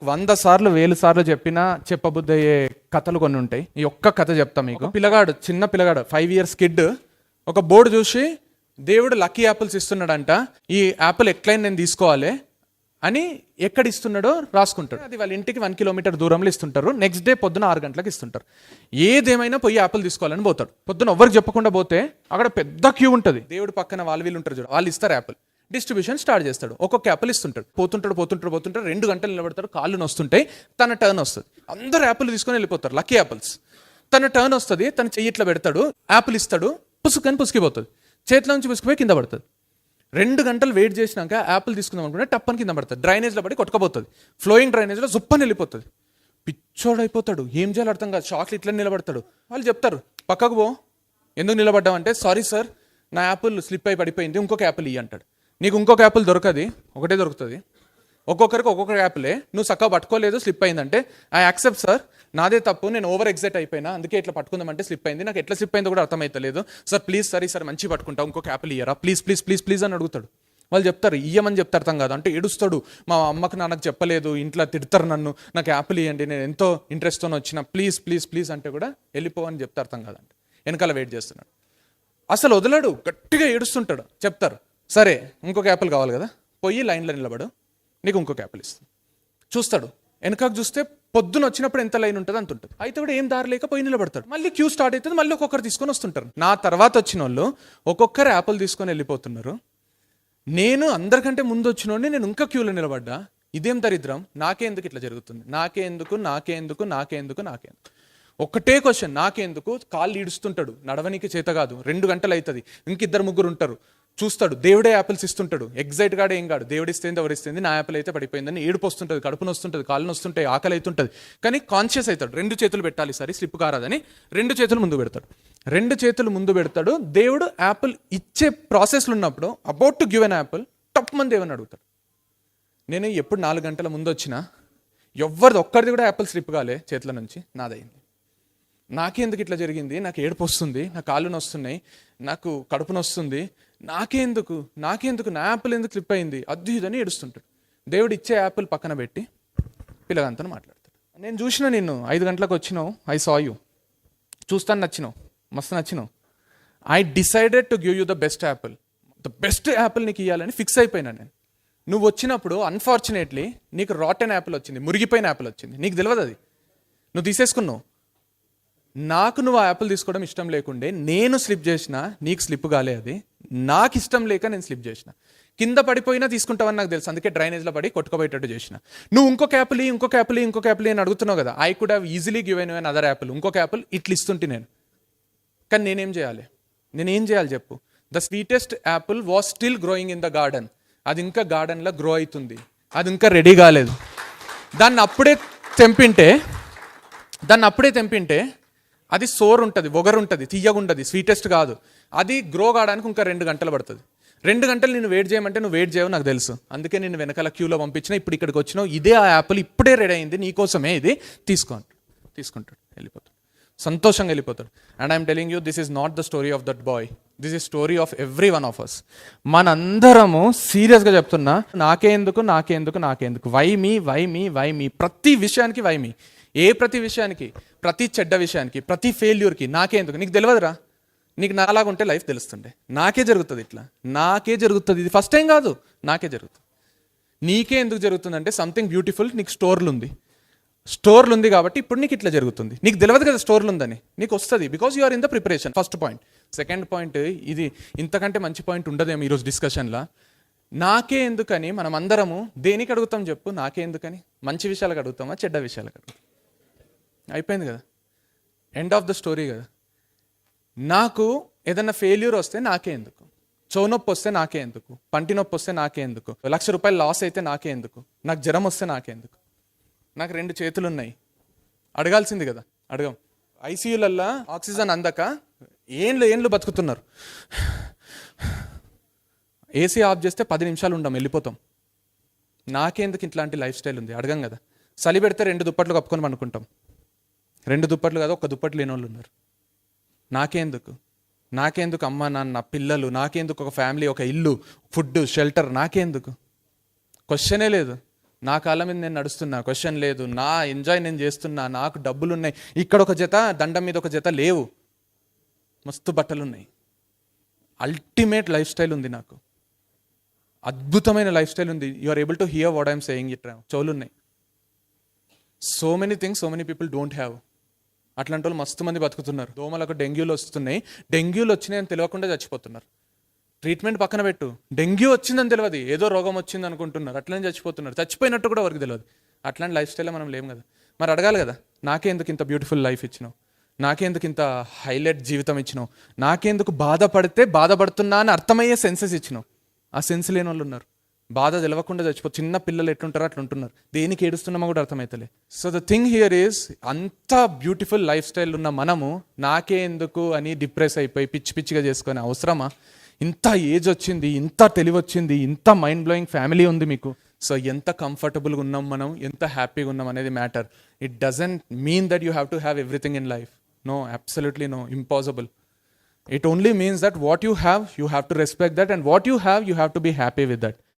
100 సార్లు 1000 సార్లు చెప్పినా చెప్పబుద్ధి అయ్యే కథలు కొన్ని ఉంటాయి. ఈ ఒక్క కథ చెప్తా మీకు. పిల్లగాడు, చిన్న పిల్లగాడు, 5 years కిడ్ ఒక బోర్డు చూసి దేవుడు లక్కీ యాపిల్స్ ఇస్తున్నాడంట, ఈ యాపిల్ ఎట్లయినా నేను తీసుకోవాలి అని ఎక్కడ ఇస్తున్నాడో రాసుకుంటాడు. అది వాళ్ళ ఇంటికి 1 kilometer దూరంలో ఇస్తుంటారు. నెక్స్ట్ డే పొద్దున 6 గంటలకు ఇస్తుంటారు. ఏదేమైనా పోయి యాపిల్ తీసుకోవాలని పోతాడు. పొద్దున ఎవరికి చెప్పకుండా పోతే అక్కడ పెద్ద క్యూ ఉంటుంది. దేవుడు పక్కన వీళ్ళు ఉంటారు చూడు, వాళ్ళు ఇస్తారు యాపిల్. డిస్ట్రిబ్యూషన్ స్టార్ట్ చేస్తాడు. ఒక్కొక్క యాపిల్ ఇస్తుంటాడు. పోతుంటాడు 2 గంటలు నిలబడతాడు. కాళ్ళు నొస్తుంటాయి. తన టర్న్ వస్తుంది. అందరు యాపిల్ తీసుకొని వెళ్ళిపోతారు, లక్కీ యాపిల్స్. తన టర్న్ వస్తుంది. తన చెయ్యి ఇట్లా పెడతాడు, యాపిల్ ఇస్తాడు, పుసుకని పుసికిపోతుంది. చేతిలో నుంచి పుసికిపోయి కింద పడుతుంది. 2 గంటలు వెయిట్ చేసినాక యాపిల్ తీసుకుందాం అనుకుంటే టప్పని కింద పడుతుంది. డ్రైనేజ్లో పడి కొట్టుకపోతుంది. ఫ్లోయింగ్ డ్రైనేజ్లో జుప్పని వెళ్ళిపోతుంది. పిచ్చోడైపోతాడు. ఏం చేయాలి అర్థం కాదు. షాక్లు ఇట్లా నిలబడతాడు. వాళ్ళు చెప్తారు, పక్కకు పో, ఎందుకు నిలబడ్డావంటే, సారీ సార్, నా యాపిల్ స్లిప్ అయి పడిపోయింది, ఇంకొక యాపిల్ ఇయ్యి అంటాడు. నీకు ఇంకొక యాపిల్ దొరకది, ఒకటే దొరుకుతుంది. ఒక్కొక్కరికి ఒక్కొక్క యాపిలే. నువ్వు చక్కగా పట్టుకోలేదు, స్లిప్ అయిందంటే, ఐ యాక్సెప్ట్ సార్, నాదే తప్పు, నేను ఓవర్ ఎగ్జైట్ అయిపోయినా, అందుకే ఇట్లా పట్టుకుందామంటే స్లిప్ అయింది, నాకు ఎట్లా స్లిప్ అయిందో కూడా అర్థమవుతలేదు సార్, ప్లీజ్ సార్, ఈసారి మంచి పట్టుకుంటావు, ఇంకొక యాపిల్ ఇయ్యరా, ప్లీజ్ ప్లీజ్ ప్లీజ్ ప్లీజ్ అని అడుగుతాడు. వాళ్ళు చెప్తారు, ఇయ్యమని చెప్తారు. అర్థం కాదు అంటే ఏడుస్తాడు. మా అమ్మకి నాన్నకు చెప్పలేదు, ఇంట్లో తిడతారు నన్ను, నాకు యాపిల్ ఇవ్వండి, నేను ఎంతో ఇంట్రెస్ట్తో వచ్చిన, ప్లీజ్ ప్లీజ్ ప్లీజ్ అంటే కూడా వెళ్ళిపోవని చెప్తే అర్థం కాదంట. వెనకాల వెయిట్ చేస్తున్నాడు. అసలు వదలడు, గట్టిగా ఏడుస్తుంటాడు. చెప్తారు, సరే ఇంకొక యాపిల్ కావాలి కదా, పోయి లైన్లో నిలబడు, నీకు ఇంకొక యాపిల్ ఇస్తాను. చూస్తాడు, వెనకకు చూస్తే పొద్దున వచ్చినప్పుడు ఎంత లైన్ ఉంటుంది అంత ఉంటుంది. అయితే కూడా ఏం దారి లేక పోయి నిలబడతాడు. మళ్ళీ క్యూ స్టార్ట్ అవుతుంది. మళ్ళీ ఒక్కొక్కరు తీసుకొని వస్తుంటారు. నా తర్వాత వచ్చిన వాళ్ళు ఒక్కొక్కరు యాపిల్ తీసుకొని వెళ్ళిపోతున్నారు. నేను అందరికంటే ముందు వచ్చినోడిని నేను ఇంకా క్యూలో నిలబడ్డా. ఇదేం దరిద్రం, నాకే ఎందుకు ఇట్లా జరుగుతుంది, నాకే ఎందుకు. ఒక్కటే క్వశ్చన్, నాకెందుకు. కాళ్ళు ఈడుస్తుంటాడు, నడవనికి చేత కాదు. 2 గంటలు అవుతుంది. ఇంకిద్దరు ముగ్గురు ఉంటారు. చూస్తాడు, దేవుడే యాపిల్స్ ఇస్తుంటాడు. ఎగ్జైట్ గాడే ఏం కాడు, దేవుడిస్తేంది ఎవరిస్తుంది, నా యాపిల్ అయితే పడిపోయిందని ఏడుపు వస్తుంటుంది, కడుపు నొస్తుంటుంది, కాళ్ళు నొస్తుంటాయి, ఆకలి అవుతుంటుంది. కానీ కాన్షియస్ అవుతాడు. 2 చేతులు పెట్టాలి, సరే స్లిప్ కారాదని 2 చేతులు ముందు పెడతాడు. 2 చేతులు ముందు పెడతాడు. దేవుడు యాపిల్ ఇచ్చే ప్రాసెస్లో ఉన్నప్పుడు about to give an apple, టప్ మంది దేవుని అడుగుతాడు. నేను ఎప్పుడు 4 గంటల ముందు వచ్చినా ఎవరిది ఒక్కరిది కూడా యాపిల్ స్లిప్ కాలే చేతుల నుంచి, నాదైంది. నాకెందుకు ఇట్లా జరిగింది, నాకు ఏడుపు వస్తుంది, నా కాళ్ళు నొస్తున్నాయి, నాకు కడుపు నొస్తుంది, నాకెందుకు నా యాపిల్ ఎందుకు స్లిప్ అయింది, అది ఇదని ఏడుస్తుంటాడు. దేవుడు ఇచ్చే యాపిల్ పక్కన పెట్టి పిల్లగాంతో మాట్లాడతాడు. నేను చూసిన, నిన్ను 5 గంటలకు వచ్చినావు, ఐ సా యూ, చూస్తాను, నచ్చినావు, మస్తు నచ్చినావు, I decided to give you the best apple నీకు ఇవ్వాలని ఫిక్స్ అయిపోయినా నేను. నువ్వు వచ్చినప్పుడు అన్ఫార్చునేట్లీ నీకు రాటెన్ యాపిల్ వచ్చింది, మురిగిపోయిన యాపిల్ వచ్చింది, నీకు తెలియదు, అది నువ్వు తీసేసుకున్నావు. నాకు నువ్వు ఆ యాపిల్ తీసుకోవడం ఇష్టం లేకుండే నేను స్లిప్ చేసిన, నీకు స్లిప్ కాలే, అది నాకు ఇష్టం లేక నేను స్లిప్ చేసిన. కింద పడిపోయినా తీసుకుంటావని నాకు తెలుసు, అందుకే డ్రైనేజ్లో పడి కొట్టుకోబోయేటట్టు చేసిన. నువ్వు ఇంకొక యాపిల్ అని అడుగుతున్నావు కదా, I could have easily given you an other Apple, ఇంకొక యాపిల్ ఇట్లా ఇస్తుంటే నేను. కానీ నేనేం చేయాలి చెప్పు. The sweetest Apple was still growing in the garden. అది ఇంకా గార్డెన్లో గ్రో అవుతుంది, అది ఇంకా రెడీ కాలేదు. దాన్ని అప్పుడే తెంపింటే అది సోర్ ఉంటుంది, ఒగరు ఉంటుంది, తీయగుంటుంది, స్వీటెస్ట్ కాదు. అది గ్రో కావడానికి ఇంకా 2 గంటలు పడుతుంది. 2 గంటలు నేను వెయిట్ చేయమంటే నువ్వు వెయిట్ చేయవు, నాకు తెలుసు. అందుకే నేను వెనకాల క్యూలో పంపించిన, ఇప్పుడు ఇక్కడికి వచ్చినావు, ఇదే ఆ యాపిల్ ఇప్పుడే రెడీ అయింది, నీకోసమే, ఇది తీసుకుంటాడు, వెళ్ళిపోతాడు, సంతోషంగా వెళ్ళిపోతాడు. And I'm telling you, this is not the story of that boy, this is story of every one of us. మనందరము సీరియస్గా చెప్తున్నా, నాకే ఎందుకు, వై మీ, ప్రతి విషయానికి వై మీ. ప్రతి విషయానికి, ప్రతి చెడ్డ విషయానికి, ప్రతి ఫెయిల్యూర్కి నాకే ఎందుకు. నీకు తెలియదురా, నీకు నాలాగుంటే లైఫ్ తెలుస్తుండే. నాకే జరుగుతుంది, ఇది ఫస్ట్ టైం కాదు, నాకే జరుగుతుంది. నీకే ఎందుకు జరుగుతుంది అంటే సంథింగ్ బ్యూటిఫుల్ నీకు స్టోర్లు ఉంది కాబట్టి ఇప్పుడు నీకు ఇట్లా జరుగుతుంది. నీకు తెలియదు కదా స్టోర్లు ఉందని, నీకు వస్తుంది because you are in the preparation. First point. Second point, ఇది ఇంతకంటే మంచి పాయింట్ ఉండదేమో ఈరోజు డిస్కషన్లో. నాకే ఎందుకని మనం అందరము దేనికి అడుగుతాం చెప్పు? నాకే ఎందుకని మంచి విషయాలకు అడుగుతామా, చెడ్డ విషయాలకు అడుగుతాం? అయిపోయింది కదా, ఎండ్ ఆఫ్ ద స్టోరీ కదా. నాకు ఏదన్నా ఫెయిల్యూర్ వస్తే నాకే ఎందుకు, చెవు నొప్పి వస్తే నాకే ఎందుకు, పంటి నొప్పి వస్తే నాకే ఎందుకు, ₹1,00,000 లాస్ అయితే నాకే ఎందుకు, నాకు జ్వరం వస్తే నాకే ఎందుకు? నాకు 2 చేతులు ఉన్నాయి, అడగాల్సింది కదా, అడగం. ఐసీయూలల్లో ఆక్సిజన్ అందక ఏండ్లు బతుకుతున్నారు. ఏసీ ఆఫ్ చేస్తే 10 నిమిషాలు ఉండం, వెళ్ళిపోతాం. నాకెందుకు ఇట్లాంటి లైఫ్ స్టైల్ ఉంది, అడగం కదా. చలి పెడితే 2 దుప్పట్లు కప్పుకొని పనుకుంటాం. 2 దుప్పట్లు కాదు, 1 దుప్పట్లు లేని వాళ్ళు ఉన్నారు. నాకెందుకు అమ్మ నాన్న పిల్లలు, నాకెందుకు ఒక ఫ్యామిలీ, ఒక ఇల్లు, ఫుడ్, షెల్టర్, నాకెందుకు? క్వశ్చనే లేదు. నా కాళ్ళ మీద నేను నడుస్తున్నా, క్వశ్చన్ లేదు, నా ఎంజాయ్ నేను చేస్తున్నా, నాకు డబ్బులు ఉన్నాయి, ఇక్కడ ఒక జత దండం మీద ఒక జత లేవు, మస్తు బట్టలు ఉన్నాయి, అల్టిమేట్ లైఫ్ స్టైల్ ఉంది, నాకు అద్భుతమైన లైఫ్ స్టైల్ ఉంది. You are able to hear what I'm saying. It చెవులు ఉన్నాయి. So many things so many people don't have. అట్లాంటి వాళ్ళు మస్తు మంది బతుకుతున్నారు. దోమలకు డెంగ్యూలు వస్తున్నాయి, డెంగ్యూలు వచ్చినాయని తెలియకుండా చచ్చిపోతున్నారు. ట్రీట్మెంట్ పక్కన పెట్టు, డెంగ్యూ వచ్చిందని తెలియదు, ఏదో రోగం వచ్చింది అనుకుంటున్నారు, అట్లనే చచ్చిపోతున్నారు. చచ్చిపోయినట్టు కూడా ఎవరికి తెలియదు. అట్లాంటి లైఫ్ స్టైల్లో మనం లేము కదా. మరి అడగాలి కదా, నాకేందుకు ఇంత బ్యూటిఫుల్ లైఫ్ ఇచ్చినావు, నాకేందుకు ఇంత హైలైట్ జీవితం ఇచ్చినావు, నాకేందుకు బాధపడితే బాధపడుతున్నా అని అర్థమయ్యే సెన్సెస్ ఇచ్చినావు. ఆ సెన్స్ లేని వాళ్ళు ఉన్నారు. బాధ తెలవకుండా చచ్చిపో, చిన్న పిల్లలు ఎట్లుంటారో అట్లా ఉంటున్నారు. దేనికి ఏడుస్తున్నామో కూడా అర్థమవుతలే. So the thing here is, అంత బ్యూటిఫుల్ లైఫ్ స్టైల్ ఉన్న మనము నాకే ఎందుకు అని డిప్రెస్ అయిపోయి పిచ్చి పిచ్చిగా చేసుకునే అవసరమా? ఇంత ఏజ్ వచ్చింది, ఇంత తెలివి వచ్చింది, ఇంత మైండ్ బ్లోయింగ్ ఫ్యామిలీ ఉంది మీకు. సో ఎంత కంఫర్టబుల్గా ఉన్నాం మనం, ఎంత హ్యాపీగా ఉన్నాం అనేది matter. It doesn't mean that you have to have everything in life. No, absolutely no, impossible. It only means that what you have to respect that, and what you have to be happy with that.